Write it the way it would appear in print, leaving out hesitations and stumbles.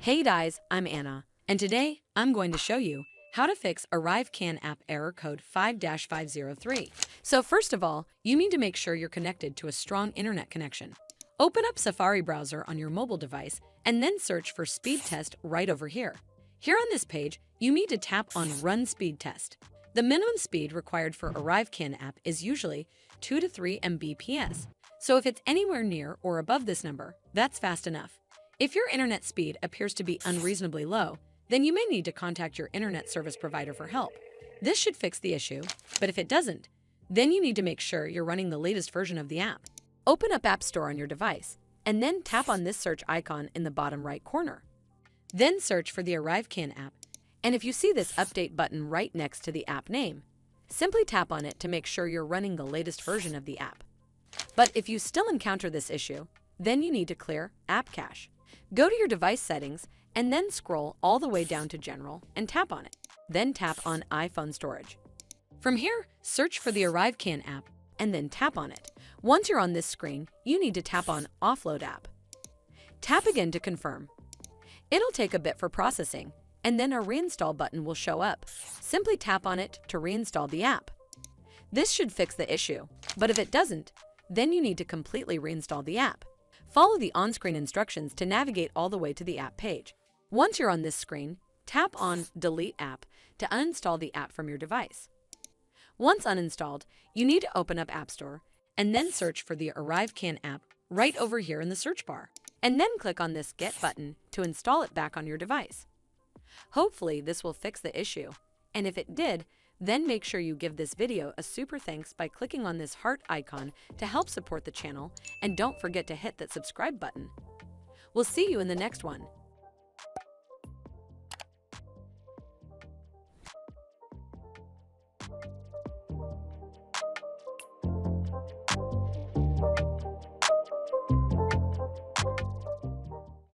Hey guys, I'm Anna, and today I'm going to show you how to fix ArriveCAN app error code 5-503. So first of all, you need to make sure you're connected to a strong internet connection. Open up Safari browser on your mobile device and then search for speed test right over here. Here on this page, you need to tap on Run Speed Test. The minimum speed required for ArriveCAN app is usually 2 to 3 Mbps. So if it's anywhere near or above this number, that's fast enough. If your internet speed appears to be unreasonably low, then you may need to contact your internet service provider for help. This should fix the issue, but if it doesn't, then you need to make sure you're running the latest version of the app. Open up App Store on your device, and then tap on this search icon in the bottom right corner. Then search for the ArriveCAN app, and if you see this update button right next to the app name, simply tap on it to make sure you're running the latest version of the app. But if you still encounter this issue, then you need to clear App Cache. Go to your device settings and then scroll all the way down to General and tap on it. Then tap on iPhone Storage. From here, search for the ArriveCAN app and then tap on it. Once you're on this screen, you need to tap on Offload App. Tap again to confirm. It'll take a bit for processing, and then a Reinstall button will show up. Simply tap on it to reinstall the app. This should fix the issue, but if it doesn't, then you need to completely reinstall the app. Follow the on-screen instructions to navigate all the way to the app page. Once you're on this screen, tap on Delete App to uninstall the app from your device. Once uninstalled, you need to open up App Store and then search for the ArriveCAN app right over here in the search bar, and then click on this Get button to install it back on your device. Hopefully, this will fix the issue, and if it did, then make sure you give this video a super thanks by clicking on this heart icon to help support the channel, and don't forget to hit that subscribe button. We'll see you in the next one.